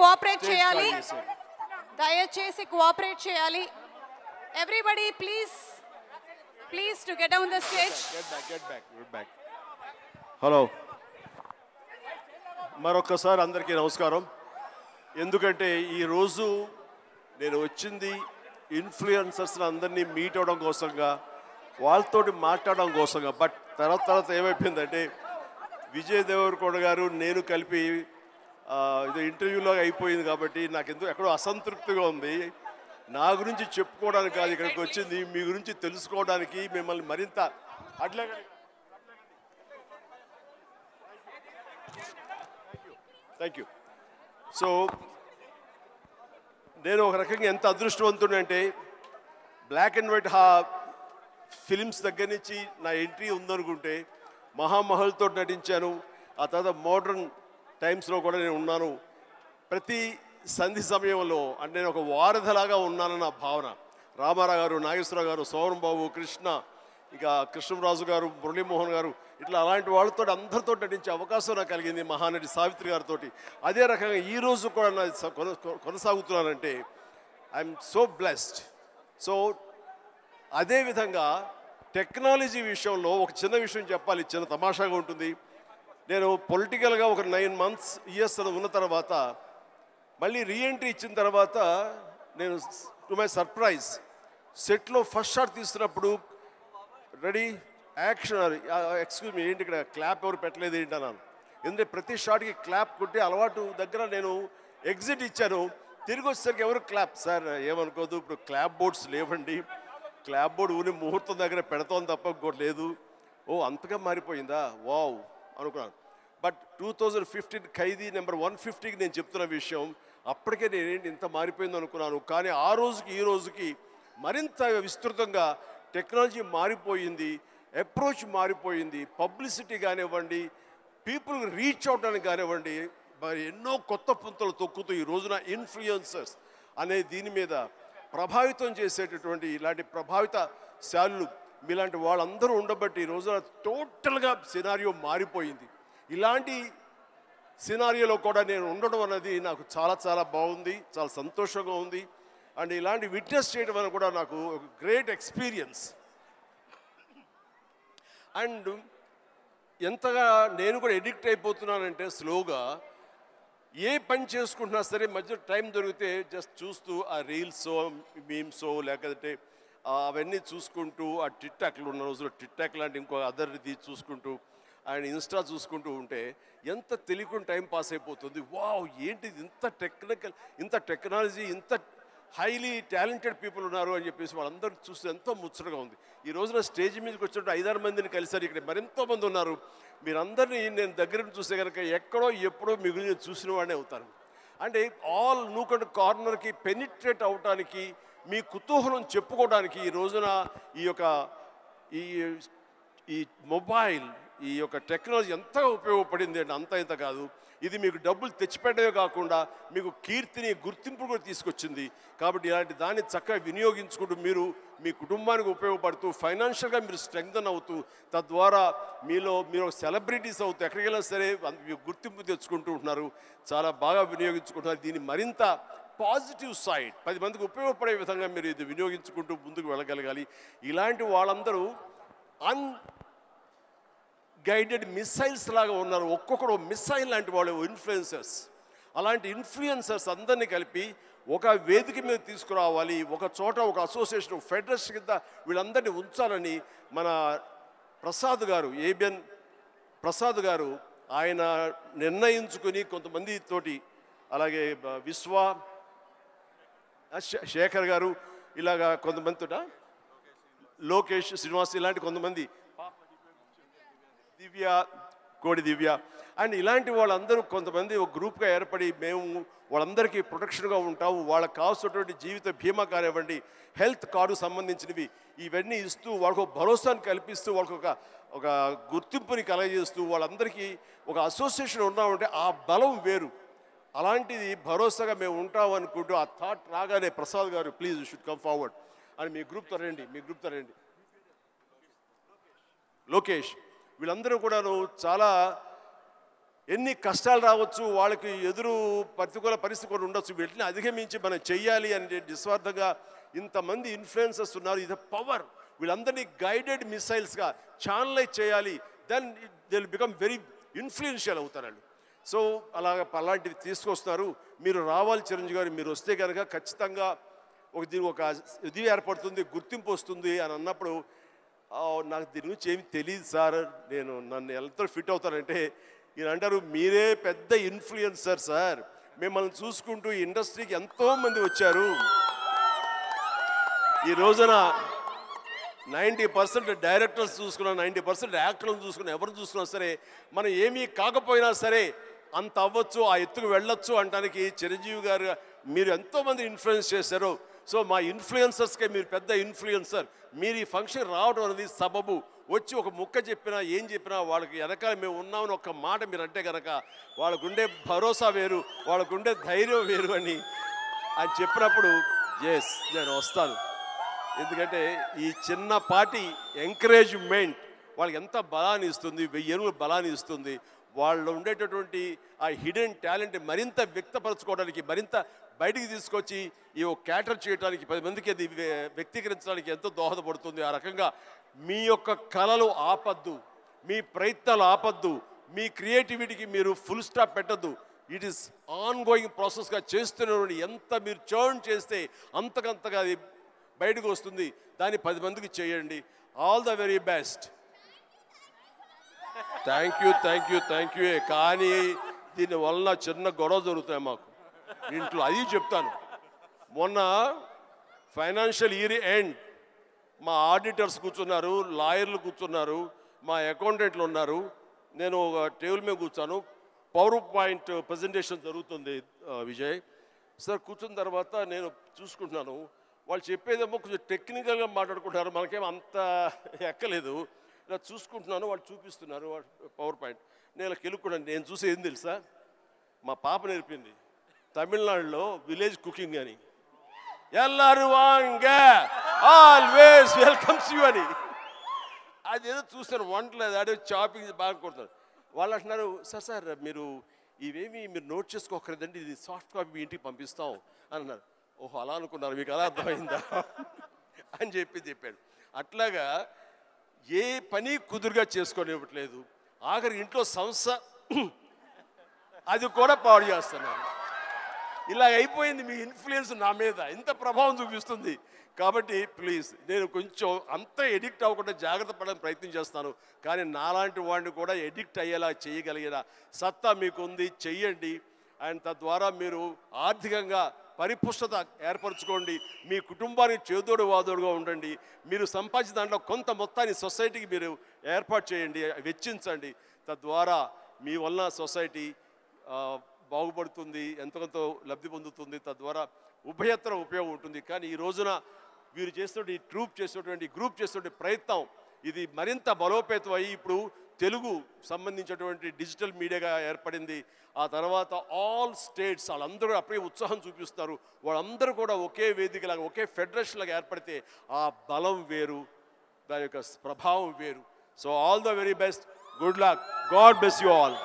Cooperate చేయాలి. దయచేసి cooperate చేయాలి. Everybody please to get down the stage. Get back. Hello, మరొకసారి అందరికీ నమస్కారం. ఎందుకంటే ఈరోజు నేను వచ్చింది ఇన్ఫ్లుయెన్సర్స్ అందరినీ మీట్ అవ్వడం కోసంగా, వాళ్ళతోటి మాట్లాడడం కోసంగా. బట్ తర్వాత ఏమైపోయిందంటే విజయ్ దేవరకొండ గారు నేను కలిపి ఇది ఇంటర్వ్యూలో అయిపోయింది కాబట్టి నాకు ఎక్కడో అసంతృప్తిగా ఉంది. నా గురించి చెప్పుకోవడానికి కాదు ఇక్కడికి వచ్చింది, మీ గురించి తెలుసుకోవడానికి, మిమ్మల్ని మరింత థ్యాంక్ యూ. సో నేను ఒక రకంగా ఎంత అదృష్టవంతుడంటే బ్లాక్ అండ్ వైట్ ఫిలిమ్స్ దగ్గర నుంచి నా ఎంట్రీ ఉందనుకుంటే మహామహల్తో నటించాను. ఆ తర్వాత మోడర్న్ టైమ్స్లో కూడా నేను ఉన్నాను. ప్రతి సంధి సమయంలో అంటే నేను ఒక వారధిలాగా ఉన్నానన్న భావన. రామారావు గారు, నాగేశ్వరరావు గారు, సోమన్ బాబు, కృష్ణ, ఇక కృష్ణరాజు గారు, మురళీమోహన్ గారు, ఇట్లా అలాంటి వాళ్ళతో అందరితో నటించే అవకాశం నాకు కలిగింది, మహానటి సావిత్రి గారితో. అదే రకంగా ఈరోజు కూడా కొనసాగుతున్నానంటే ఐఎమ్ సో బ్లెస్డ్. సో అదేవిధంగా టెక్నాలజీ విషయంలో ఒక చిన్న విషయం చెప్పాలి, చిన్న తమాషాగా ఉంటుంది. నేను పొలిటికల్గా ఒక 9 months ఇయర్స్ ఉన్న తర్వాత మళ్ళీ రీఎంట్రీ ఇచ్చిన తర్వాత నేను టు మై సర్ప్రైజ్ సెట్లో ఫస్ట్ షాట్ తీస్తున్నప్పుడు రెడీ యాక్షన్, ఎక్స్క్యూజ్ మీ, ఏంటి ఇక్కడ క్లాప్ ఎవరు పెట్టలేదు ఏంటి అన్నాను. ఎందుకంటే ప్రతి షాట్కి క్లాప్ కొట్టి అలవాటు దగ్గర నేను ఎగ్జిట్ ఇచ్చాను. తిరిగి వచ్చేసరికి ఎవరు క్లాప్, సార్ ఏమనుకోదు, ఇప్పుడు క్లాప్ బోర్డ్స్ లేవండి, క్లాప్ బోర్డు ఊరి ముహూర్తం దగ్గర పెడతాం తప్ప ఇంకోటి లేదు. ఓ అంతగా మారిపోయిందా, వావ్ అనుకున్నాను. బట్ 2015 ఖైదీ నెంబర్ 150కి నేను చెప్తున్న విషయం, అప్పటికే నేనేంటి ఇంత మారిపోయింది అనుకున్నాను. కానీ ఆ రోజుకి ఈ రోజుకి మరింత విస్తృతంగా టెక్నాలజీ మారిపోయింది, అప్రోచ్ మారిపోయింది. పబ్లిసిటీ కానివ్వండి, పీపుల్ రీచ్ అవడానికి కానివ్వండి, మరి ఎన్నో కొత్త పుంతలు తొక్కుతూ ఈ రోజున ఇన్ఫ్లుయెన్సర్స్ అనే దీని మీద ప్రభావితం చేసేటటువంటి ఇలాంటి ప్రభావిత శాలులు మీలాంటి వాళ్ళందరూ ఉండబట్టి ఈ రోజున టోటల్గా సినారియో మారిపోయింది. ఇలాంటి సినారియోలో కూడా నేను ఉండడం అన్నది నాకు చాలా చాలా బాగుంది, చాలా సంతోషంగా ఉంది. అండ్ ఇలాంటి విట్నెస్ చేయడం అనేది కూడా నాకు ఒక గ్రేట్ ఎక్స్పీరియన్స్. అండ్ ఎంతగా నేను కూడా ఎడిక్ట్ అయిపోతున్నానంటే స్లోగా ఏ పని చేసుకుంటున్నా సరే మధ్య టైం దొరికితే జస్ట్ చూస్తూ ఆ రీల్సో మీమ్సో లేకపోతే అవన్నీ చూసుకుంటూ, ఆ టిక్ టాక్లు ఉన్న రోజుల్లో టిక్ టాక్ లాంటి ఇంకో అదర్ది చూసుకుంటూ అండ్ ఇన్స్టా చూసుకుంటూ ఉంటే ఎంత తెలియకుండా టైం పాస్ అయిపోతుంది. వావ్ ఏంటిది, ఇంత టెక్నాలజీ, ఇంత హైలీ టాలెంటెడ్ పీపుల్ ఉన్నారు అని చెప్పేసి వాళ్ళందరూ చూస్తే ఎంతో ముచ్చటగా ఉంది. ఈ రోజున స్టేజ్ మీదకి వచ్చినట్టు 5-6 మందిని కలిసారు, ఇక్కడ మరెంతో మంది ఉన్నారు. మీరందరినీ నేను దగ్గర నుంచి చూస్తే కనుక ఎక్కడో ఎప్పుడో మీ గురించి చూసిన వాడినే అవుతారు. అంటే ఆల్ నూక్ అండ్ కార్నర్కి పెనిట్రేట్ అవడానికి, మీ కుతూహలం చెప్పుకోవడానికి ఈ రోజున ఈ మొబైల్, ఈ యొక్క టెక్నాలజీ ఎంతగా ఉపయోగపడింది అంటే అంత ఇంత కాదు. ఇది మీకు డబ్బులు తెచ్చిపెట్టడమే కాకుండా మీకు కీర్తిని, గుర్తింపు కూడా తీసుకొచ్చింది. కాబట్టి ఇలాంటి దాన్ని చక్కగా వినియోగించుకుంటూ మీరు మీ కుటుంబానికి ఉపయోగపడుతూ, ఫైనాన్షియల్గా మీరు స్ట్రెంగ్తన్ అవుతూ, తద్వారా మీరు సెలబ్రిటీస్ అవుతూ ఎక్కడికి వెళ్ళినా సరే గుర్తింపు తెచ్చుకుంటూ ఉంటున్నారు. చాలా బాగా వినియోగించుకుంటున్నారు. దీన్ని మరింత పాజిటివ్ సైడ్ 10 మందికి ఉపయోగపడే విధంగా మీరు ఇది వినియోగించుకుంటూ ముందుకు వెళ్ళగలగాలి. ఇలాంటి వాళ్ళందరూ గైడెడ్ మిసైల్స్ లాగా ఉన్నారు. ఒక్కొక్కరు మిసైల్ లాంటి వాళ్ళు ఇన్ఫ్లుయెన్సర్స్. అలాంటి ఇన్ఫ్లుయెన్సర్స్ అందరినీ కలిపి ఒక వేదిక మీద తీసుకురావాలి, ఒక చోట ఒక అసోసియేషన్, ఫెడరేషన్ కింద వీళ్ళందరినీ ఉంచాలని మన ప్రసాద్ గారు, ఏబిఎన్ ప్రసాద్ గారు ఆయన నిర్ణయించుకుని కొంతమంది తోటి, అలాగే శేఖర్ గారు ఇలాగా కొంతమందితో, లోకేష్, శ్రీనివాస్ ఇలాంటి కొంతమంది, దివ్య, కోడి దివ్య అండ్ ఇలాంటి వాళ్ళందరూ కొంతమంది ఒక గ్రూప్గా ఏర్పడి మేము వాళ్ళందరికీ ప్రొటెక్షన్గా ఉంటాము, వాళ్ళకి కావాల్సినటువంటి జీవిత బీమా కానివ్వండి, హెల్త్ కార్డు సంబంధించినవి ఇవన్నీ ఇస్తూ వాళ్ళకు భరోసాను కల్పిస్తూ వాళ్ళకు ఒక గుర్తింపుని కలగజేస్తూ వాళ్ళందరికీ ఒక అసోసియేషన్ ఉన్నామంటే ఆ బలం వేరు. అలాంటిది భరోసాగా మేము ఉంటాం అనుకుంటూ ఆ థాట్ రాగానే ప్రసాద్ గారు please you should come forward అని మీ గ్రూప్తో రండి, లోకేష్ వీళ్ళందరూ కూడాను చాలా ఎన్ని కష్టాలు రావచ్చు, వాళ్ళకి ఎదురు ప్రతికూల పరిస్థితి కూడా ఉండొచ్చు, వీటిని అధిగమించి మనం చెయ్యాలి అని నిస్వార్థంగా ఇంతమంది ఇన్ఫ్లుయెన్సర్స్ ఉన్నారు. ఇది పవర్. వీళ్ళందరినీ గైడెడ్ మిసైల్స్గా ఛానలైజ్ చేయాలి. Then they will become very influential అవుతారు వాళ్ళు. సో అలాంటివి తీసుకొస్తారు. మీరు రావాలి చిరంజీవి గారు. మీరు వస్తే కనుక ఖచ్చితంగా దీనికి ఒక ఇది ఏర్పడుతుంది, గుర్తింపు వస్తుంది అని అన్నప్పుడు నాకు దీని గురించి ఏమి తెలియదు సార్, నన్ను ఎంత ఫిట్ అవుతానంటే ఈయన అంటారు, మీరే పెద్ద ఇన్ఫ్లుయెన్సర్ సార్, మిమ్మల్ని చూసుకుంటూ ఇండస్ట్రీకి ఎంతోమంది వచ్చారు. ఈ రోజున 90% డైరెక్టర్స్ చూసుకున్నా, 90% యాక్టర్లను చూసుకున్నా, ఎవరు చూసుకున్నా సరే మనం ఏమీ కాకపోయినా సరే అంత అవ్వచ్చు, ఆ ఎత్తుకు వెళ్ళొచ్చు అనడానికి చిరంజీవి గారు మీరు ఎంతోమంది ఇన్ఫ్లుయెన్స్ చేశారు. సో మా ఇన్ఫ్లుయెన్సర్స్కే మీరు పెద్ద ఇన్ఫ్లుయెన్సర్. మీరు ఈ ఫంక్షన్ రావడం అనేది సబబు. వచ్చి ఒక ముక్క చెప్పినా ఏం చెప్పినా వాళ్ళకి వెనకాల మేము ఉన్నామని ఒక మాట మీరు అంటే కనుక వాళ్ళకుండే భరోసా వేరు, వాళ్ళకుండే ధైర్యం వేరు అని చెప్పినప్పుడు ఎస్ నేను వస్తాను. ఎందుకంటే ఈ చిన్నపాటి ఎంకరేజ్మెంట్ వాళ్ళకి ఎంత బలాన్ని ఇస్తుంది, 1000 ఏనుగుల బలాన్ని ఇస్తుంది. వాళ్ళు ఉండేటటువంటి ఆ హిడెన్ టాలెంట్ మరింత వ్యక్తపరచుకోవడానికి, మరింత బయటికి తీసుకొచ్చి ఈ క్యాటర్ చేయడానికి, 10 మందికి అది వ్యక్తీకరించడానికి ఎంతో దోహదపడుతుంది. ఆ రకంగా మీ యొక్క కళలు ఆపద్దు, మీ ప్రయత్నాలు ఆపద్దు, మీ క్రియేటివిటీకి మీరు ఫుల్ స్టాప్ పెట్టద్దు. ఇట్ ఈస్ ఆన్ గోయింగ్ ప్రాసెస్గా చేస్తున్న ఎంత మీరు చర్న్ చేస్తే అంతకంతగా అది బయటకు వస్తుంది. దాన్ని 10 మందికి చేయండి. All the very best. Thank you. కానీ దీనివల్ల చిన్న గొడవ జరుగుతాయి మాకు ఇంట్లో, అది చెప్తాను. మొన్న ఫైనాన్షియల్ ఇయర్ ఎండ్ మా ఆడిటర్స్ కూర్చున్నారు, లాయర్లు కూర్చున్నారు, మా అకౌంటెంట్లు ఉన్నారు. నేను ఒక టేబుల్ మీద కూర్చాను. పవర్ పాయింట్ ప్రజెంటేషన్ జరుగుతుంది విజయ్ సార్. కూర్చున్న తర్వాత నేను చూసుకుంటున్నాను, వాళ్ళు చెప్పేదేమో కొంచెం టెక్నికల్గా మాట్లాడుకుంటున్నారు, మనకేమో అంత ఎక్కలేదు. ఇలా చూసుకుంటున్నాను, వాళ్ళు చూపిస్తున్నారు పవర్ పాయింట్. నేను కెలుక్కున్నాను. నేను చూసి ఏం తెలుసా, మా పాప నేర్పింది తమిళనాడులో విలేజ్ కుకింగ్ అని. ఎల్లారు వాంగ ఆల్వేస్ వెల్కమ్స్ యూ అని. అదేదో చూస్తారు, వంటలేదు, అదే చాపింగ్ బాగా కొడతారు. వాళ్ళు అంటున్నారు, సార్ మీరు ఇవేమి మీరు నోట్ చేసుకోకర్లేదండి, ఇది సాఫ్ట్ కాపీ మీ ఇంటికి పంపిస్తాం అని అన్నారు. ఓహో అలా అనుకున్నారు, మీకు అలా అర్థమైందా అని చెప్పాడు. అట్లాగా ఏ పని కుదురుగా చేసుకోనివ్వట్లేదు. ఆఖరి ఇంట్లో సంస్థ అది కూడా పాడు చేస్తున్నారు. ఇలా అయిపోయింది మీ ఇన్ఫ్లుయెన్స్ నా మీద, ఇంత ప్రభావం చూపిస్తుంది. కాబట్టి ప్లీజ్ నేను కొంచెం అంత ఎడిక్ట్ అవ్వకుండా జాగ్రత్త పడడానికి ప్రయత్నం చేస్తాను. కానీ నాలాంటి వాడిని కూడా ఎడిక్ట్ అయ్యేలా చేయగలిగిన సత్తా మీకుంది, చెయ్యండి. అండ్ తద్వారా మీరు ఆర్థికంగా పరిపుష్టత ఏర్పరచుకోండి. మీ కుటుంబానికి చేదోడు వాదోడుగా ఉండండి. మీరు సంపాదించిన దాంట్లో కొంత మొత్తాన్ని సొసైటీకి మీరు ఏర్పాటు చేయండి, వెచ్చించండి. తద్వారా మీ వలన సొసైటీ బాగుపడుతుంది, ఎంతకంతో లబ్ధి పొందుతుంది. తద్వారా ఉభయత్ర ఉపయోగం ఉంటుంది. కానీ ఈ రోజున వీరు చేస్తున్న ఈ గ్రూప్ చేస్తున్నటువంటి ప్రయత్నం ఇది మరింత బలోపేతం అయ్యి ఇప్పుడు తెలుగు సంబంధించినటువంటి డిజిటల్ మీడియాగా ఏర్పడింది. ఆ తర్వాత ఆల్ స్టేట్స్ వాళ్ళందరూ అప్పుడే ఉత్సాహం చూపిస్తారు. వాళ్ళందరూ కూడా ఒకే వేదికలాగా, ఒకే ఫెడరేషన్ లాగా ఏర్పడితే ఆ బలం వేరు, దాని యొక్క ప్రభావం వేరు. So all the very best, good luck, God bless you all.